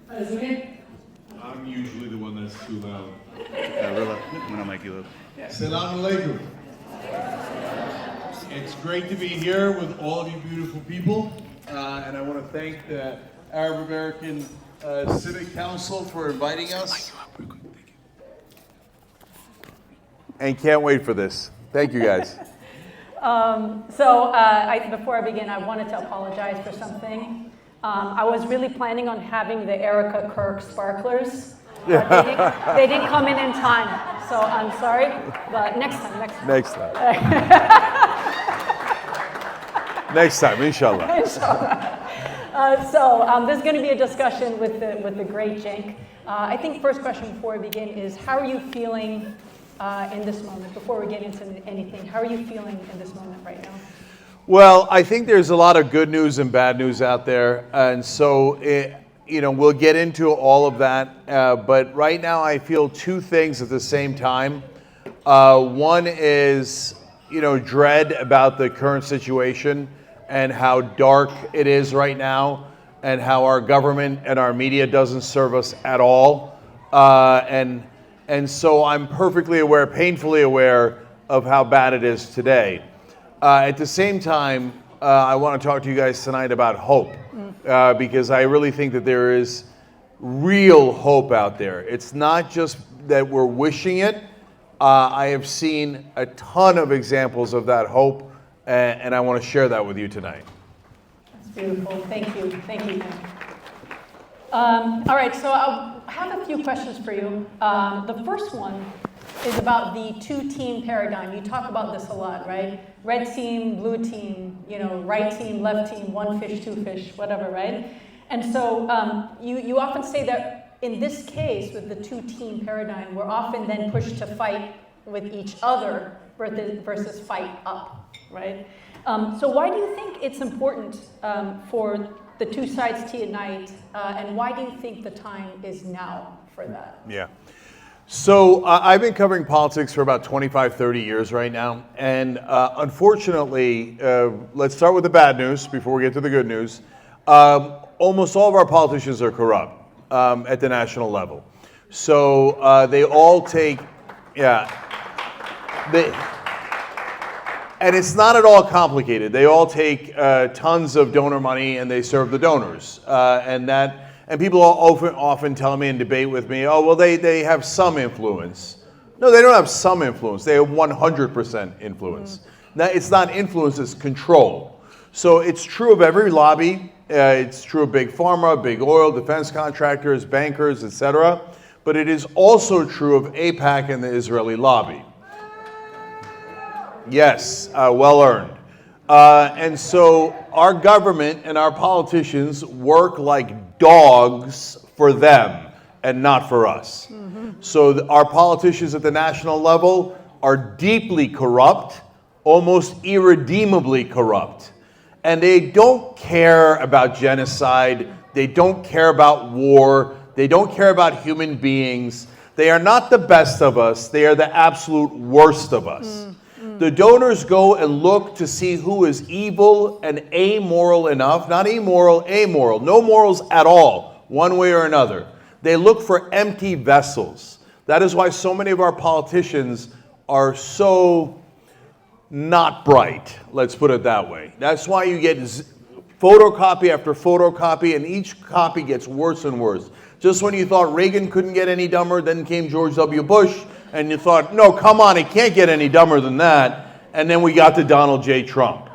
I'm usually the one that's too loud. Rolla, I'm gonna make you up. Salam alaikum. It's great to be here with all of you beautiful people, and I want to thank the Arab American Civic Council for inviting us. And can't wait for this. Thank you, guys. Before I begin, I wanted to apologize for something. I was really planning on having the Erica Kirk sparklers, but they didn't come in time. So I'm sorry, but next time. Next time. Next time, inshallah. There's going to be a discussion with the great Cenk. I think first question before we begin is, how are you feeling in this moment? Before we get into anything, how are you feeling in this moment right now? Well, I think there's a lot of good news and bad news out there, and so we'll get into all of that. But right now, I feel two things at the same time. One is, dread about the current situation and how dark it is right now, and how our government and our media doesn't serve us at all. And so I'm perfectly aware, painfully aware, of how bad it is today. At the same time, I want to talk to you guys tonight about hope, because I really think that there is real hope out there. It's not just that we're wishing it. I have seen a ton of examples of that hope, and I want to share that with you tonight. That's beautiful. Thank you. All right, so I have a few questions for you. The first one is about the two-team paradigm. You talk about this a lot, right? Red team, blue team, right team, left team, one fish, two fish, whatever, right? And so you often say that in this case, with the two-team paradigm, we're often then pushed to fight with each other versus fight up, right? So why do you think it's important for the two sides to unite, and why do you think the time is now for that? Yeah. So I've been covering politics for about 25, 30 years right now. And unfortunately, let's start with the bad news before we get to the good news. Almost all of our politicians are corrupt at the national level. So they all take, and it's not at all complicated. They all take tons of donor money and they serve the donors. And people often tell me and debate with me, oh, well, they have some influence. No, they don't have some influence. They have 100% influence. Now, it's not influence, it's control. So it's true of every lobby. It's true of big pharma, big oil, defense contractors, bankers, etc. But it is also true of AIPAC and the Israeli lobby. Yes, well earned. And so our government and our politicians work like dogs for them and not for us. So our politicians at the national level are deeply corrupt, almost irredeemably corrupt. And they don't care about genocide. They don't care about war. They don't care about human beings. They are not the best of us. They are the absolute worst of us. The donors go and look to see who is evil and amoral enough, not immoral, amoral, no morals at all, one way or another. They look for empty vessels. That is why so many of our politicians are so not bright, let's put it that way. That's why you get photocopy after photocopy, and each copy gets worse and worse. Just when you thought Reagan couldn't get any dumber, then came George W. Bush, and you thought, no, come on, it can't get any dumber than that. And then we got to Donald J. Trump,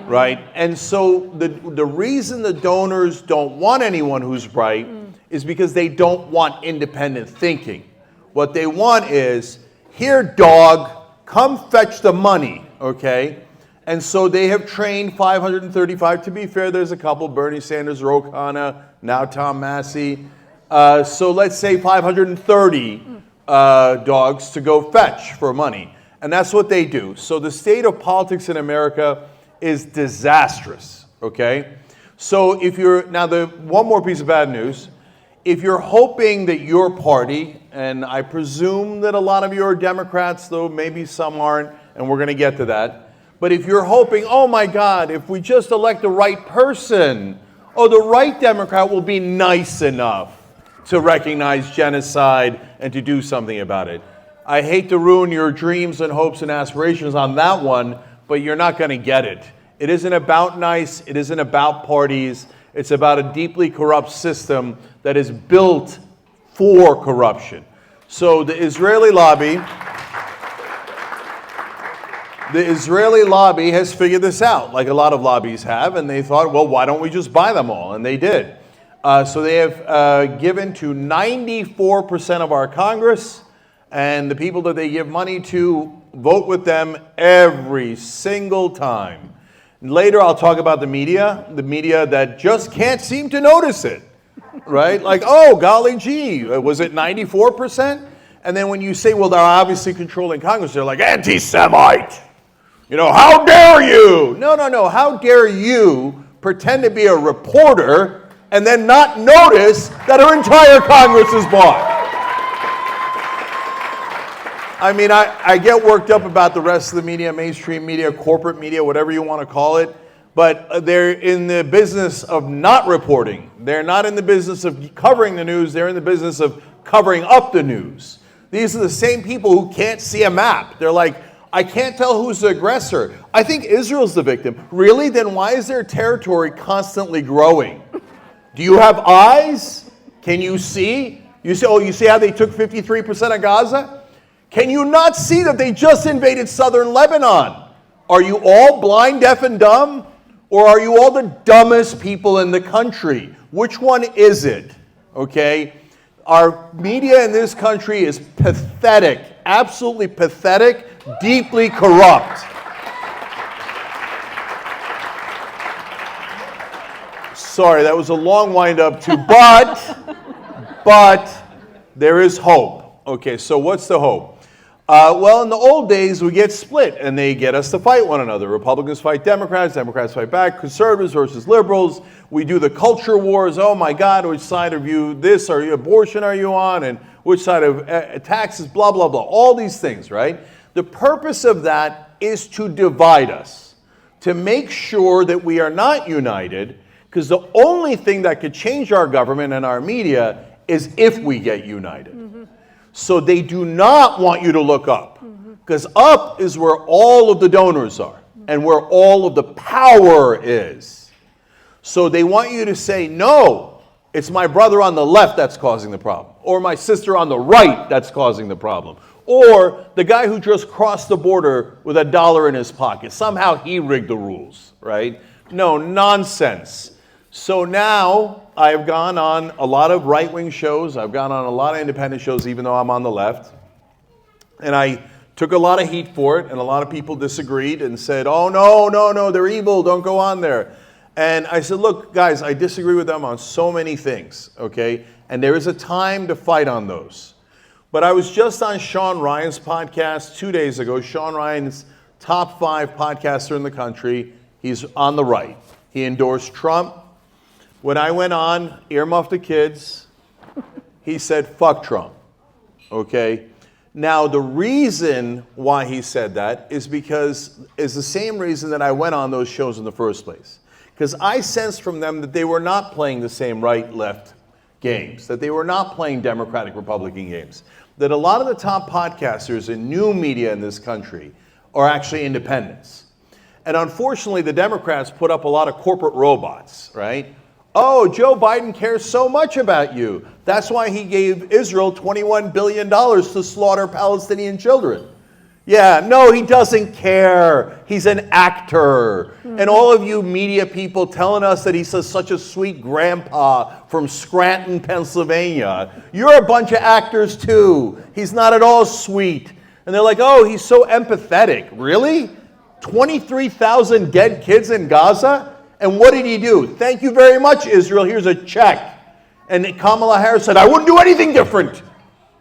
right? And so the reason the donors don't want anyone who's bright is because they don't want independent thinking. What they want is, here, dog, come fetch the money, okay? And so they have trained 535. To be fair, there's a couple, Bernie Sanders, Ro Khanna, now Tom Massey. So let's say 530 dogs to go fetch for money. And that's what they do. So the state of politics in America is disastrous, okay? So if you're, now one more piece of bad news. If you're hoping that your party, and I presume that a lot of you are Democrats, though maybe some aren't, and we're going to get to that. But if you're hoping, oh my God, if we just elect the right person, Oh, the right Democrat will be nice enough to recognize genocide and to do something about it. I hate to ruin your dreams and hopes and aspirations on that one, but you're not going to get it. It isn't about nice. It isn't about parties. It's about a deeply corrupt system that is built for corruption. So the Israeli lobby has figured this out, like a lot of lobbies have, and they thought, well, why don't we just buy them all? And they did. So they have given to 94% of our Congress, and the people that they give money to vote with them every single time. Later, I'll talk about the media that just can't seem to notice it, right? Like, oh, golly gee, was it 94%? And then when you say, well, they're obviously controlling Congress, they're like, anti-Semite. You know, how dare you? No. How dare you pretend to be a reporter and then not notice that our entire Congress is bought? I mean, I get worked up about the rest of the media, mainstream media, corporate media, whatever you want to call it, but they're in the business of not reporting. They're not in the business of covering the news. They're in the business of covering up the news. These are the same people who can't see a map. They're like, I can't tell who's the aggressor. I think Israel's the victim. Really? Then why is their territory constantly growing? Do you have eyes? Can you see? You see how they took 53% of Gaza? Can you not see that they just invaded southern Lebanon? Are you all blind, deaf, and dumb? Or are you all the dumbest people in the country? Which one is it? Okay? Our media in this country is pathetic, absolutely pathetic, deeply corrupt. Sorry, that was a long wind-up too, but there is hope. Okay, so what's the hope? Well, in the old days, we get split, and they get us to fight one another. Republicans fight Democrats, Democrats fight back, conservatives versus liberals. We do the culture wars. Oh my God, which side of you this, are you abortion are you on, and which side of taxes, blah, blah, blah. All these things, right? The purpose of that is to divide us, to make sure that we are not united, because the only thing that could change our government and our media is if we get united. Mm-hmm. So they do not want you to look up, because up is where all of the donors are and where all of the power is. So they want you to say, no, it's my brother on the left that's causing the problem, or my sister on the right that's causing the problem, or the guy who just crossed the border with $1 in his pocket. Somehow he rigged the rules, right? No, nonsense. So now I've gone on a lot of right-wing shows. I've gone on a lot of independent shows, even though I'm on the left. And I took a lot of heat for it, and a lot of people disagreed and said, oh, no, they're evil, don't go on there. And I said, look, guys, I disagree with them on so many things, okay? And there is a time to fight on those. But I was just on Sean Ryan's podcast 2 days ago. Sean Ryan's top 5 podcaster in the country. He's on the right. He endorsed Trump. When I went on, earmuffed the kids, he said, fuck Trump, okay? Now, the reason why he said that is because it's the same reason that I went on those shows in the first place. Because I sensed from them that they were not playing the same right-left games, that they were not playing Democratic-Republican games, that a lot of the top podcasters in new media in this country are actually independents. And unfortunately, the Democrats put up a lot of corporate robots, right? Oh, Joe Biden cares so much about you. That's why he gave Israel $21 billion to slaughter Palestinian children. Yeah, no, he doesn't care. He's an actor. And all of you media people telling us that he's such a sweet grandpa from Scranton, Pennsylvania. You're a bunch of actors too. He's not at all sweet. And they're like, oh, he's so empathetic. Really? 23,000 dead kids in Gaza? And what did he do? Thank you very much, Israel. Here's a check. And Kamala Harris said, I wouldn't do anything different.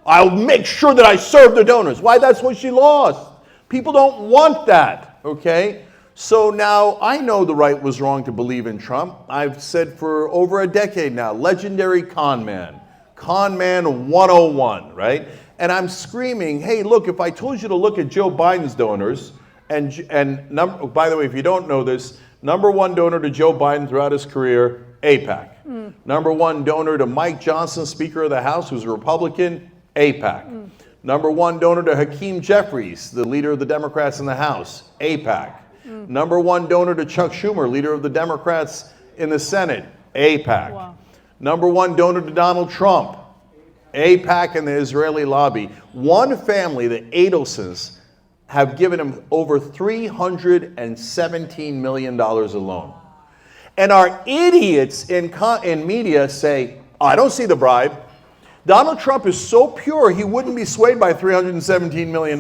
I'll make sure that I serve the donors. Why? That's what she lost. People don't want that, okay? So now I know the right was wrong to believe in Trump. I've said for over a decade now, legendary con man 101, right? And I'm screaming, hey, look, if I told you to look at Joe Biden's donors, by the way, if you don't know this, number one donor to Joe Biden throughout his career, AIPAC. Number one donor to Mike Johnson, Speaker of the House, who's a Republican, AIPAC. Number one donor to Hakeem Jeffries, the leader of the Democrats in the House, AIPAC. Number one donor to Chuck Schumer, leader of the Democrats in the Senate, AIPAC. Wow. Number one donor to Donald Trump, AIPAC and the Israeli lobby. One family, the Adelsons, have given him over $317 million alone. And our idiots in media say, I don't see the bribe. Donald Trump is so pure, he wouldn't be swayed by $317 million.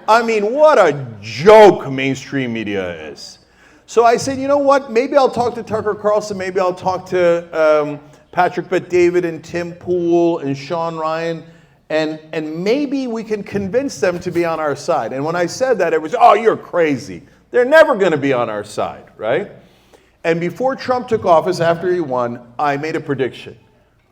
I mean, what a joke mainstream media is. So I said, you know what? Maybe I'll talk to Tucker Carlson. Maybe I'll talk to Patrick Bet-David and Tim Pool and Sean Ryan. And maybe we can convince them to be on our side. And when I said that, it was, oh, you're crazy. They're never going to be on our side, right? And before Trump took office, after he won, I made a prediction.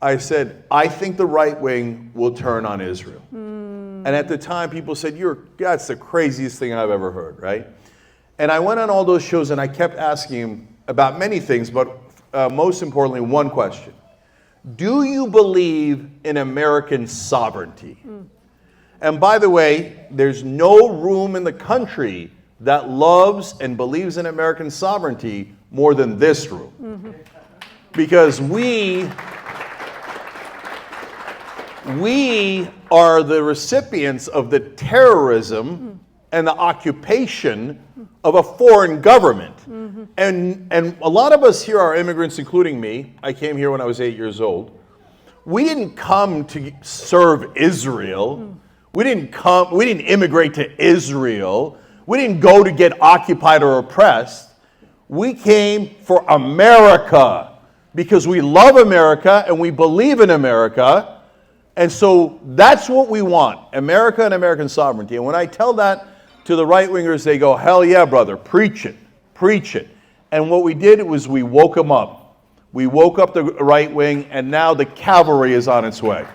I said, I think the right wing will turn on Israel. And at the time, people said, that's the craziest thing I've ever heard, right? And I went on all those shows and I kept asking him about many things, but most importantly, one question. Do you believe in American sovereignty? And by the way, there's no room in the country that loves and believes in American sovereignty more than this room. Because we are the recipients of the terrorism and the occupation of a foreign government. And a lot of us here are immigrants, including me. I came here when I was 8 years old. We didn't come to serve Israel. We didn't immigrate to Israel. We didn't go to get occupied or oppressed. We came for America because we love America and we believe in America. And so that's what we want, America and American sovereignty. And when I tell that to the right-wingers, they go, hell yeah, brother, preach it, preach it. And what we did was we woke them up. We woke up the right wing, and now the cavalry is on its way.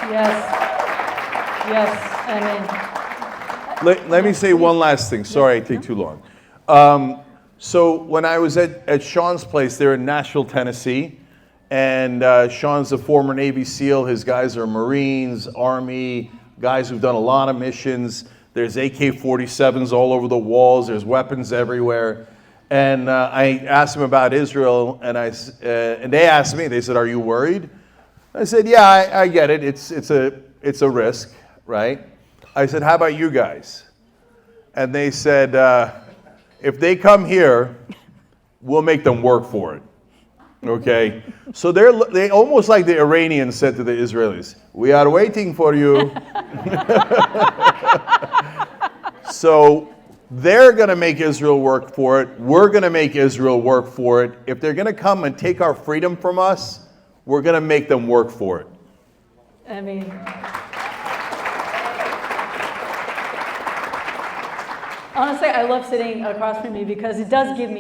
Yes. Yes, I mean. Let me say one last thing. Sorry I take too long. So when I was at Sean's place there in Nashville, Tennessee, and Sean's a former Navy SEAL. His guys are Marines, Army, guys who've done a lot of missions. There's AK-47s all over the walls. There's weapons everywhere. And I asked him about Israel, and they asked me. They said, "Are you worried?" I said, "Yeah, I get it. It's a risk, right?" I said, "How about you guys?" And they said, "If they come here, we'll make them work for it." Okay, so they almost like the Iranians said to the Israelis, "We are waiting for you." So they're going to make Israel work for it. We're going to make Israel work for it. If they're going to come and take our freedom from us, we're going to make them work for it. I mean, honestly, I love sitting across from you because it does give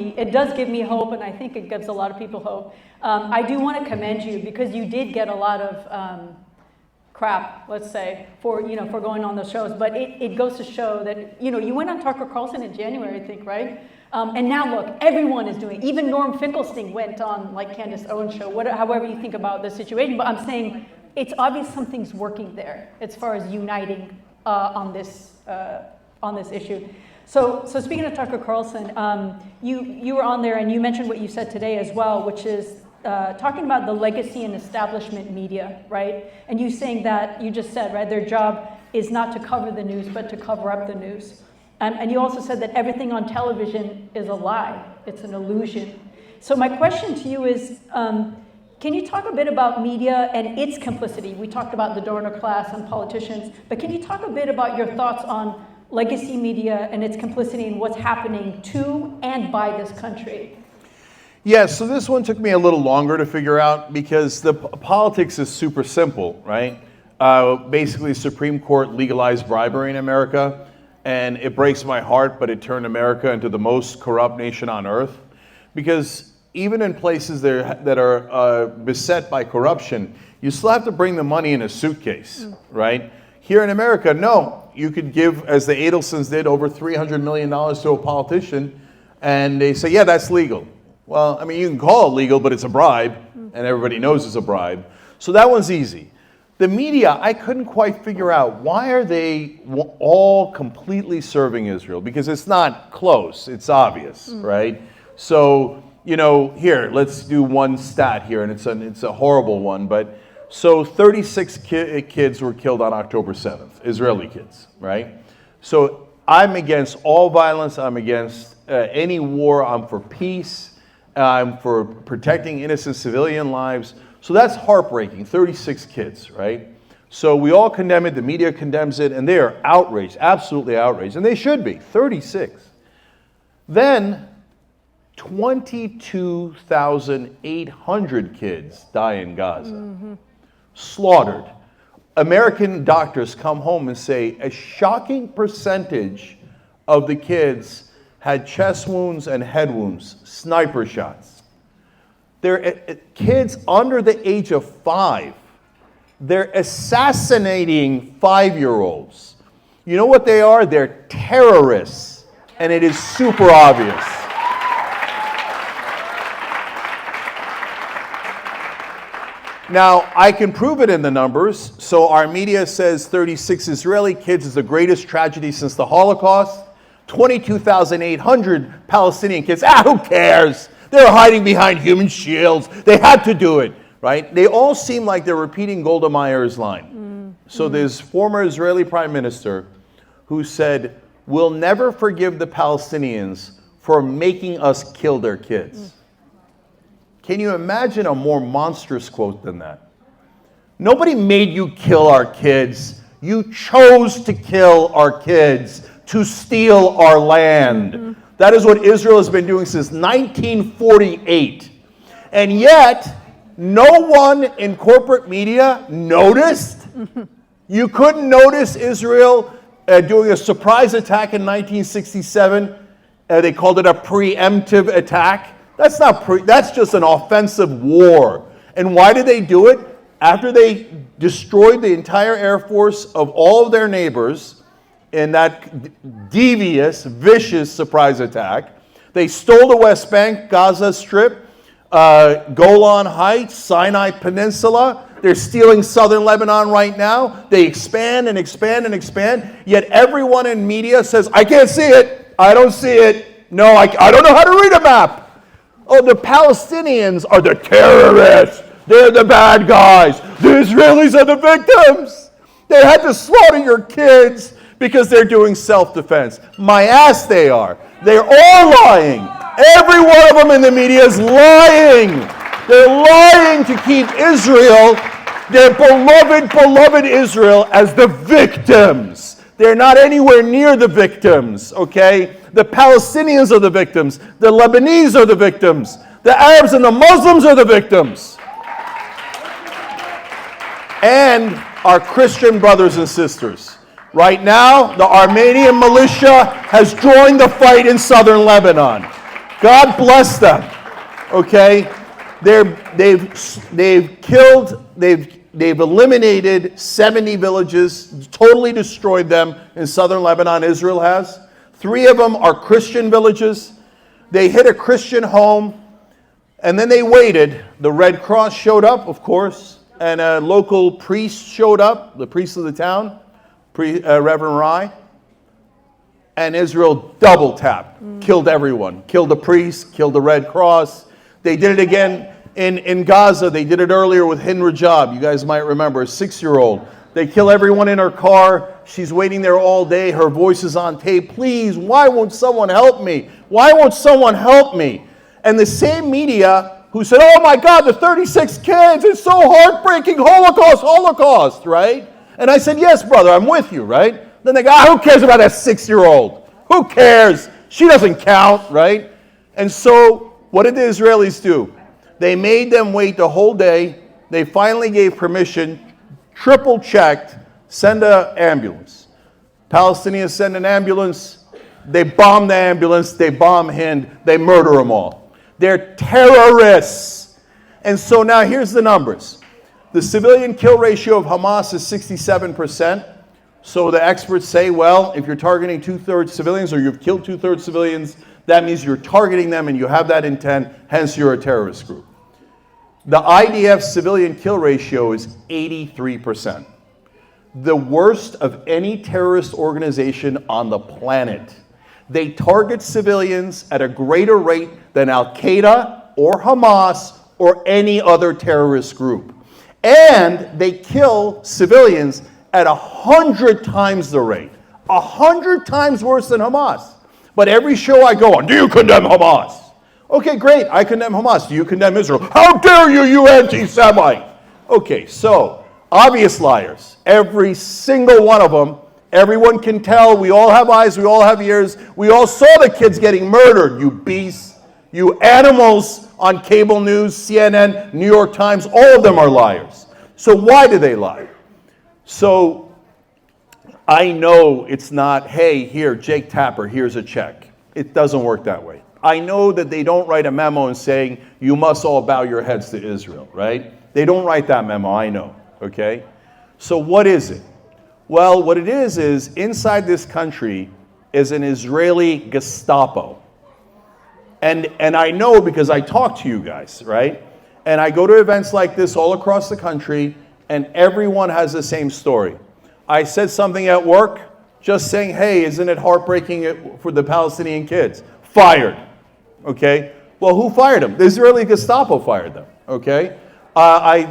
me hope, and I think it gives a lot of people hope. I do want to commend you because you did get a lot of crap, let's say, for going on those shows. But it goes to show that you went on Tucker Carlson in January, I think, right? And now look, everyone is doing it. Even Norm Finkelstein went on like Candace Owens' show. However you think about the situation, but I'm saying it's obvious something's working there as far as uniting on this issue. So speaking of Tucker Carlson, you were on there and you mentioned what you said today as well, which is talking about the legacy and establishment media, right? And you saying that, you just said, right, their job is not to cover the news, but to cover up the news. And you also said that everything on television is a lie. It's an illusion. So my question to you is, can you talk a bit about media and its complicity? We talked about the donor class and politicians, but can you talk a bit about your thoughts on legacy media and its complicity in what's happening to and by this country? Yeah, so this one took me a little longer to figure out because the politics is super simple, right? Basically, Supreme Court legalized bribery in America, and it breaks my heart, but it turned America into the most corrupt nation on earth. Because even in places that are beset by corruption, you still have to bring the money in a suitcase, right? Here in America, no. You could give, as the Adelsons did, over $300 million to a politician, and they say, yeah, that's legal. Well, I mean, you can call it legal, but it's a bribe, and everybody knows it's a bribe. So that one's easy. The media, I couldn't quite figure out, why are they all completely serving Israel? Because it's not close, it's obvious, right? So, you know, here, let's do one stat here, and it's a horrible one, but so 36 kids were killed on October 7th, Israeli kids, right? So I'm against all violence, I'm against any war, I'm for peace, I'm for protecting innocent civilian lives. So that's heartbreaking, 36 kids, right? So we all condemn it, the media condemns it, and they are outraged, absolutely outraged, and they should be, 36. Then 22,800 kids die in Gaza, slaughtered. American doctors come home and say a shocking percentage of the kids had chest wounds and head wounds, sniper shots. They're kids under the age of 5. They're assassinating 5-year-olds. You know what they are? They're terrorists, and it is super obvious. Now, I can prove it in the numbers. So our media says 36 Israeli kids is the greatest tragedy since the Holocaust. 22,800 Palestinian kids. Who cares? They were hiding behind human shields. They had to do it, right? They all seem like they're repeating Golda Meir's line. So there's former Israeli prime minister who said, "We'll never forgive the Palestinians for making us kill their kids." Can you imagine a more monstrous quote than that? Nobody made you kill our kids. You chose to kill our kids, to steal our land. That is what Israel has been doing since 1948. And yet, no one in corporate media noticed. You couldn't notice Israel doing a surprise attack in 1967. They called it a preemptive attack. That's just an offensive war. And why did they do it? After they destroyed the entire air force of all of their neighbors in that devious, vicious surprise attack, they stole the West Bank, Gaza Strip, Golan Heights, Sinai Peninsula. They're stealing southern Lebanon right now. They expand and expand and expand. Yet everyone in media says, "I can't see it. I don't see it. No, I don't know how to read a map." Oh, the Palestinians are the terrorists. They're the bad guys. The Israelis are the victims. They had to slaughter your kids because they're doing self-defense. My ass they are. They're all lying. Every one of them in the media is lying. They're lying to keep Israel, their beloved Israel, as the victims. They're not anywhere near the victims, okay? The Palestinians are the victims. The Lebanese are the victims. The Arabs and the Muslims are the victims. And our Christian brothers and sisters. Right now, the Armenian militia has joined the fight in southern Lebanon. God bless them. Okay? They've eliminated 70 villages, totally destroyed them in southern Lebanon, Israel has. 3 of them are Christian villages. They hit a Christian home, and then they waited. The Red Cross showed up, of course, and a local priest showed up, the priest of the town, Reverend Rai. And Israel double tapped, killed everyone, killed the priest, killed the Red Cross. They did it again in Gaza. They did it earlier with Hind Rajab. You guys might remember, a 6-year-old. They kill everyone in her car. She's waiting there all day. Her voice is on tape. Please, why won't someone help me? Why won't someone help me? And the same media who said, "Oh my God, the 36 kids, it's so heartbreaking, Holocaust, right?" And I said, "Yes, brother, I'm with you, right?" Then they go, "Who cares about that 6-year-old? Who cares? She doesn't count," right? And so what did the Israelis do? They made them wait the whole day. They finally gave permission, triple checked, send an ambulance. Palestinians send an ambulance. They bomb the ambulance. They bomb Hind. They murder them all. They're terrorists. And so now here's the numbers. The civilian kill ratio of Hamas is 67%. So the experts say, well, if you're targeting 2/3 civilians or you've killed 2/3 civilians, that means you're targeting them and you have that intent, hence you're a terrorist group. The IDF civilian kill ratio is 83%. The worst of any terrorist organization on the planet. They target civilians at a greater rate than Al-Qaeda or Hamas or any other terrorist group. And they kill civilians at 100 times the rate. 100 times worse than Hamas. But every show I go on, do you condemn Hamas? Okay, great, I condemn Hamas. Do you condemn Israel? How dare you, you anti-Semite? Okay, so, obvious liars. Every single one of them. Everyone can tell. We all have eyes, we all have ears. We all saw the kids getting murdered, you beasts. You animals on cable news, CNN, New York Times, all of them are liars. So why do they lie? So I know it's not, hey, here, Jake Tapper, here's a check. It doesn't work that way. I know that they don't write a memo and saying, you must all bow your heads to Israel, right? They don't write that memo, I know, okay? So what is it? Well, what it is inside this country is an Israeli Gestapo. And I know because I talk to you guys, right? And I go to events like this all across the country, and everyone has the same story. I said something at work, just saying, hey, isn't it heartbreaking for the Palestinian kids? Fired, okay? Well, who fired them? The Israeli Gestapo fired them, okay?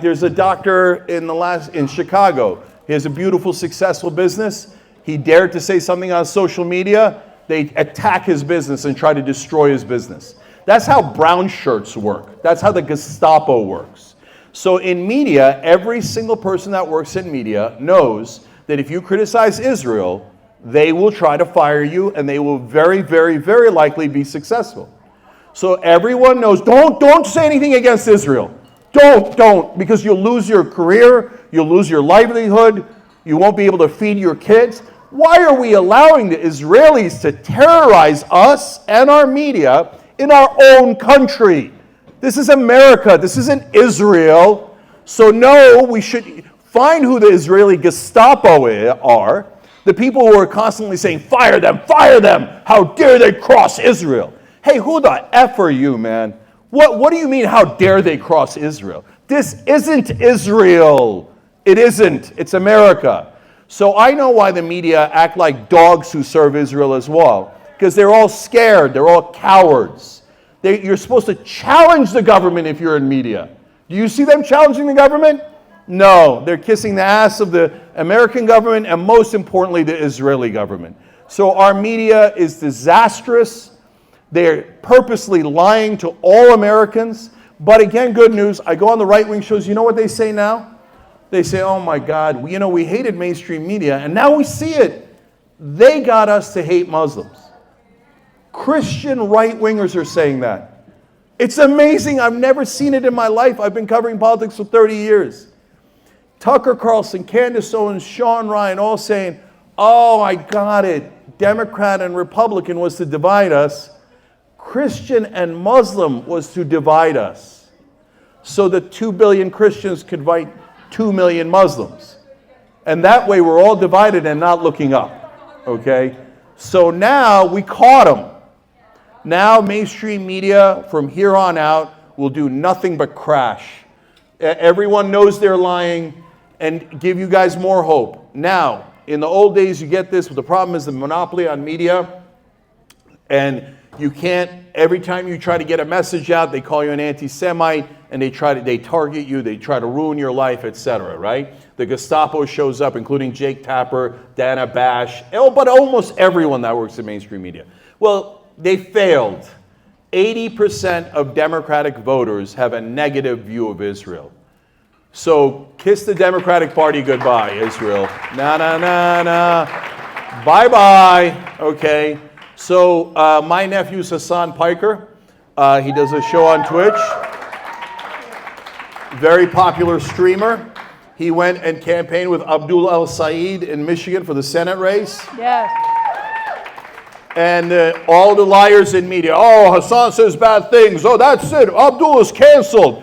There's a doctor in Chicago. He has a beautiful, successful business. He dared to say something on social media. They attack his business and try to destroy his business. That's how brown shirts work. That's how the Gestapo works. So in media, every single person that works in media knows that if you criticize Israel, they will try to fire you and they will very, very, very likely be successful. So everyone knows, don't say anything against Israel. Don't, because you'll lose your career, you'll lose your livelihood, you won't be able to feed your kids. Why are we allowing the Israelis to terrorize us and our media in our own country? This is America. This isn't Israel. So no, we should find who the Israeli Gestapo are, the people who are constantly saying, fire them, how dare they cross Israel? Hey, who the F are you, man? What do you mean, how dare they cross Israel? This isn't Israel. It isn't. It's America. So I know why the media act like dogs who serve Israel as well. Because they're all scared. They're all cowards. You're supposed to challenge the government if you're in media. Do you see them challenging the government? No. They're kissing the ass of the American government and most importantly, the Israeli government. So our media is disastrous. They're purposely lying to all Americans. But again, good news. I go on the right-wing shows. You know what they say now? They say, oh my God, we hated mainstream media, and now we see it. They got us to hate Muslims. Christian right-wingers are saying that. It's amazing. I've never seen it in my life. I've been covering politics for 30 years. Tucker Carlson, Candace Owens, Sean Ryan, all saying, oh, I got it. Democrat and Republican was to divide us. Christian and Muslim was to divide us. So that 2 billion Christians could fight 2 million Muslims. And that way we're all divided and not looking up, okay? So now we caught them. Now mainstream media from here on out will do nothing but crash. Everyone knows they're lying and give you guys more hope. Now, in the old days you get this, but the problem is the monopoly on media, and you can't, every time you try to get a message out, they call you an anti-Semite, and they target you, they try to ruin your life, etc., right? The Gestapo shows up, including Jake Tapper, Dana Bash, but almost everyone that works in mainstream media. Well, they failed. 80% of Democratic voters have a negative view of Israel. So kiss the Democratic Party goodbye, Israel. Na, na, na, na. Bye-bye, okay? So my nephew's Hassan Piker. He does a show on Twitch. Very popular streamer. He went and campaigned with Abdul El-Sayed in Michigan for the Senate race. Yes. And all the liars in media, oh, Hassan says bad things. Oh, that's it. Abdul is canceled.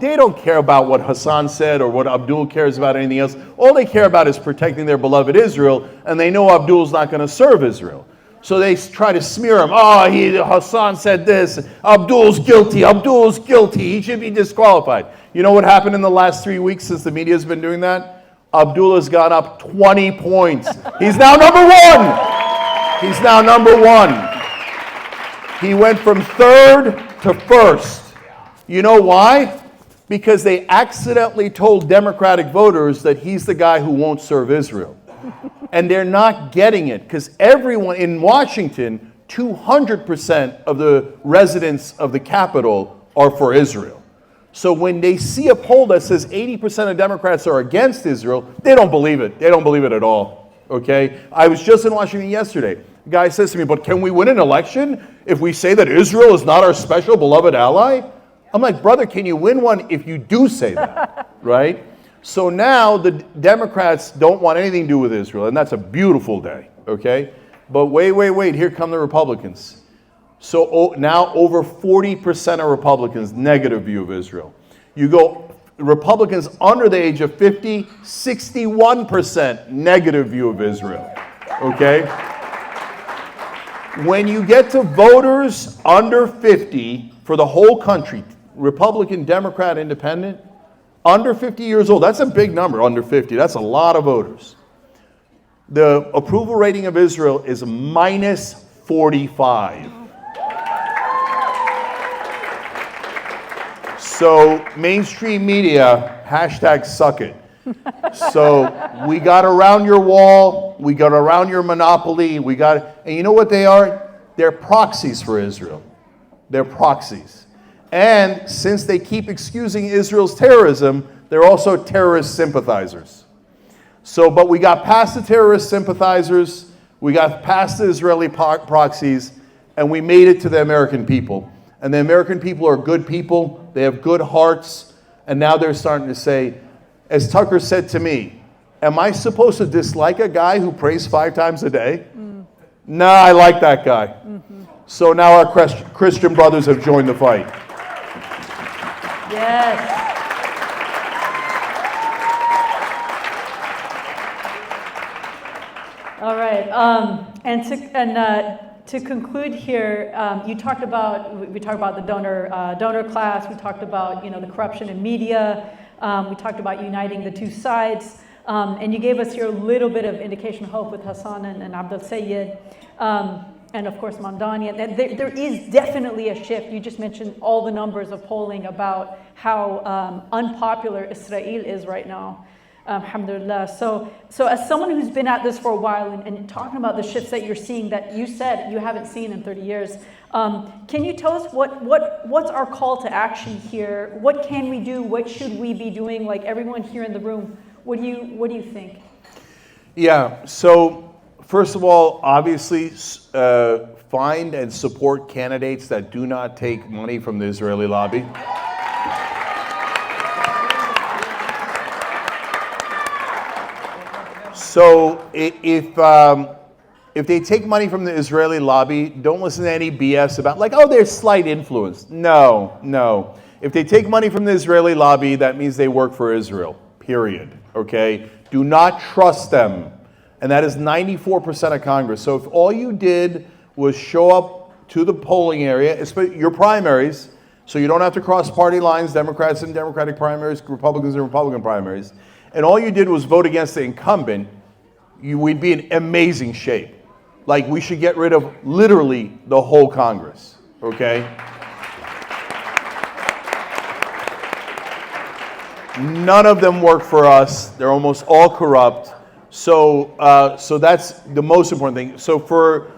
They don't care about what Hassan said or what Abdul cares about anything else. All they care about is protecting their beloved Israel, and they know Abdul's not going to serve Israel. So they try to smear him. Oh, Hassan said this. Abdul's guilty. Abdul's guilty. He should be disqualified. You know what happened in the last 3 weeks since the media has been doing that? Abdul has gone up 20 points. He's now number one. He's now number one. He went from third to first. You know why? Because they accidentally told Democratic voters that he's the guy who won't serve Israel. And they're not getting it because everyone in Washington, 200% of the residents of the Capitol are for Israel. So when they see a poll that says 80% of Democrats are against Israel, they don't believe it. They don't believe it at all. Okay? I was just in Washington yesterday. A guy says to me, but can we win an election if we say that Israel is not our special beloved ally? I'm like, brother, can you win one if you do say that, right? So now the Democrats don't want anything to do with Israel, and that's a beautiful day, okay? But wait, here come the Republicans. So now over 40% of Republicans, negative view of Israel. You go Republicans under the age of 50, 61% negative view of Israel, okay? When you get to voters under 50 for the whole country, Republican, Democrat, Independent, under 50 years old, that's a big number, under 50. That's a lot of voters. The approval rating of Israel is minus 45. So mainstream media, hashtag suck it. So we got around your wall, we got around your monopoly, and you know what they are? They're proxies for Israel. They're proxies. And since they keep excusing Israel's terrorism, they're also terrorist sympathizers. So, but we got past the terrorist sympathizers, we got past the Israeli proxies, and we made it to the American people. And the American people are good people, they have good hearts, and now they're starting to say, as Tucker said to me, am I supposed to dislike a guy who prays 5 times a day? Nah, I like that guy. Mm-hmm. So now our Christian brothers have joined the fight. Yes. All right. To conclude here, we talked about the donor class. We talked about the corruption in media. We talked about uniting the two sides, and you gave us here a little bit of indication of hope with Hassan and Abdul Sayed. And of course Mamdani, and there is definitely a shift. You just mentioned all the numbers of polling about how unpopular Israel is right now, alhamdulillah. So as someone who's been at this for a while and talking about the shifts that you're seeing that you said you haven't seen in 30 years, can you tell us what's our call to action here? What can we do? What should we be doing? Like everyone here in the room, what do you think? Yeah, so first of all, obviously, find and support candidates that do not take money from the Israeli lobby. So if they take money from the Israeli lobby, don't listen to any BS about there's slight influence. No. If they take money from the Israeli lobby, that means they work for Israel, period, okay? Do not trust them. And that is 94% of Congress. So if all you did was show up to the polling area, especially your primaries, so you don't have to cross party lines, Democrats and Democratic primaries, Republicans and Republican primaries, and all you did was vote against the incumbent, we'd be in amazing shape. Like we should get rid of literally the whole Congress, okay? None of them work for us. They're almost all corrupt. So that's the most important thing. So for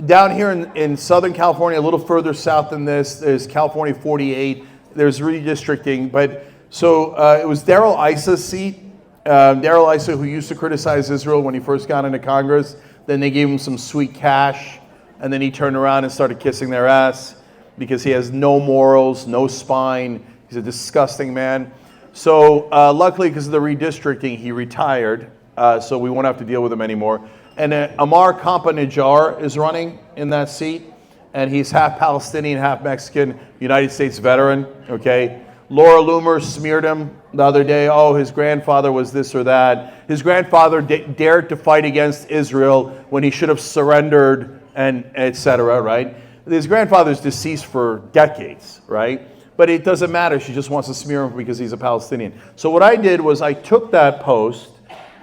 down here in Southern California, a little further south than this, there's California 48. There's redistricting. But so it was Darrell Issa's seat. Darrell Issa, who used to criticize Israel when he first got into Congress. Then they gave him some sweet cash. And then he turned around and started kissing their ass because he has no morals, no spine. He's a disgusting man. So luckily, because of the redistricting, he retired. So we won't have to deal with him anymore. And Amar Kampa-Najjar is running in that seat, and he's half Palestinian, half Mexican, United States veteran, okay? Laura Loomer smeared him the other day. Oh, his grandfather was this or that. His grandfather dared to fight against Israel when he should have surrendered and et cetera, right? His grandfather's deceased for decades, right? But it doesn't matter. She just wants to smear him because he's a Palestinian. So what I did was I took that post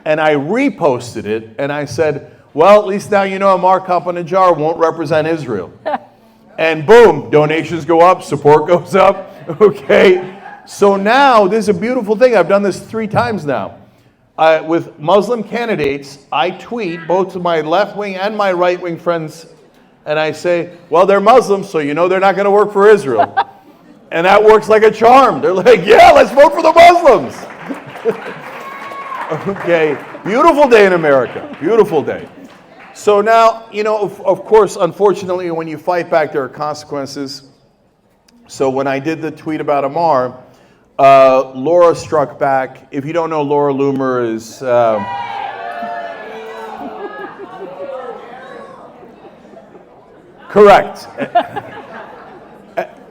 and I reposted it, and I said, well, at least now you know Ammar Campa-Najjar won't represent Israel. And boom, donations go up, support goes up, okay? So now, this is a beautiful thing. I've done this 3 times now. With Muslim candidates, I tweet both to my left-wing and my right-wing friends, and I say, well, they're Muslims, so you know they're not going to work for Israel. And that works like a charm. They're like, yeah, let's vote for the Muslims. Okay, beautiful day in America, beautiful day. So now, you know, of course, unfortunately, when you fight back, there are consequences. So when I did the tweet about Ammar, Laura struck back. If you don't know, Laura Loomer is... correct.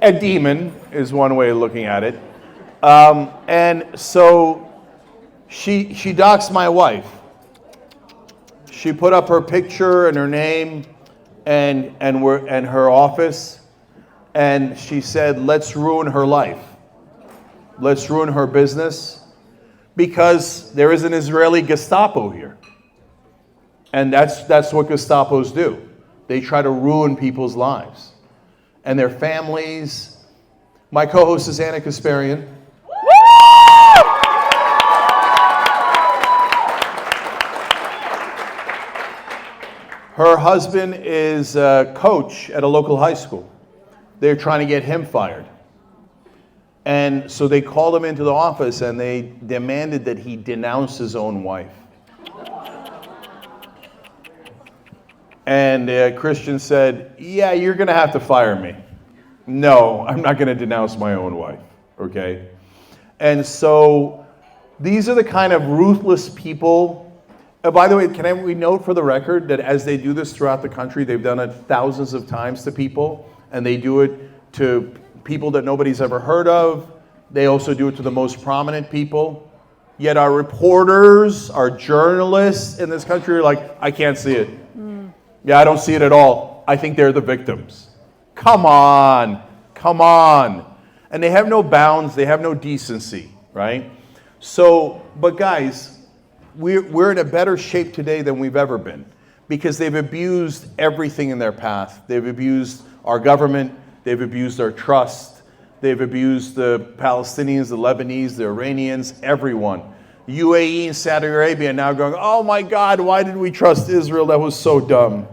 A demon is one way of looking at it. And so she doxed my wife. She put up her picture and her name and her office, and she said, let's ruin her life. Let's ruin her business, because there is an Israeli Gestapo here. And that's what Gestapos do. They try to ruin people's lives and their families. My co-host is Anna Kasparian. Her husband is a coach at a local high school. They're trying to get him fired. And so they called him into the office and they demanded that he denounce his own wife. And Christian said, yeah, you're going to have to fire me. No, I'm not going to denounce my own wife, okay? And so these are the kind of ruthless people. By the way, we note for the record that as they do this throughout the country, they've done it thousands of times to people, and they do it to people that nobody's ever heard of. They also do it to the most prominent people. Yet our reporters, our journalists in this country are like, I can't see it. Yeah, I don't see it at all. I think they're the victims. Come on, come on. And they have no bounds, they have no decency, right? So, but guys, we're in a better shape today than we've ever been, because they've abused everything in their path. They've abused our government, they've abused our trust, they've abused the Palestinians, the Lebanese, the Iranians, everyone. UAE and Saudi Arabia now going, oh my God, why did we trust Israel? That was so dumb.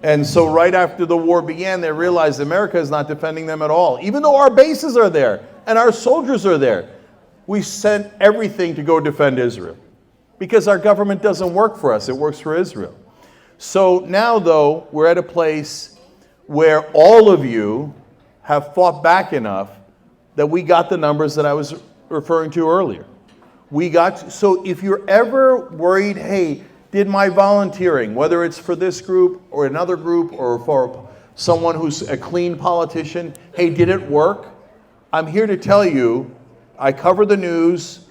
And so right after the war began, they realized America is not defending them at all. Even though our bases are there and our soldiers are there, we sent everything to go defend Israel. Because our government doesn't work for us, it works for Israel. So now though, we're at a place where all of you have fought back enough that we got the numbers that I was referring to earlier. So if you're ever worried, hey, did my volunteering, whether it's for this group or another group or for someone who's a clean politician, hey, did it work? I'm here to tell you, I cover the news,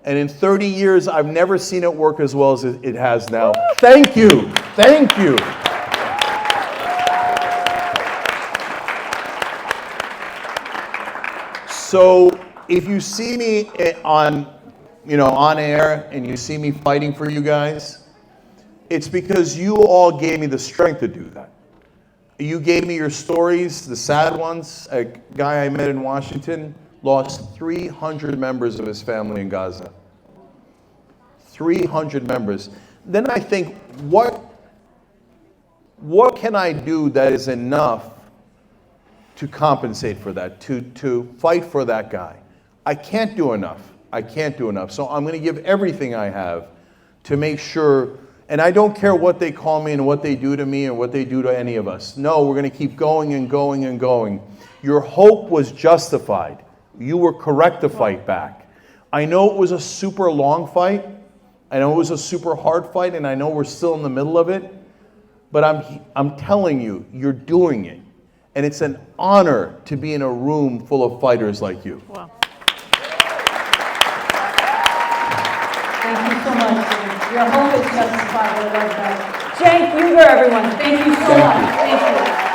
and in 30 years, I've never seen it work as well as it has now. Thank you, thank you. So if you see me on air and you see me fighting for you guys, it's because you all gave me the strength to do that. You gave me your stories, the sad ones. A guy I met in Washington lost 300 members of his family in Gaza. 300 members. Then I think, what can I do that is enough to compensate for that, to fight for that guy? I can't do enough. I can't do enough. So I'm going to give everything I have to make sure, and I don't care what they call me and what they do to me or what they do to any of us. No, we're going to keep going and going and going. Your hope was justified. You were correct to fight back. I know it was a super long fight. I know it was a super hard fight, and I know we're still in the middle of it. But I'm telling you, you're doing it. And it's an honor to be in a room full of fighters like you. Wow. Thank you so much. Your hope is justified. I love that. Cenk Uygur, everyone. Thank you so much. Thank you.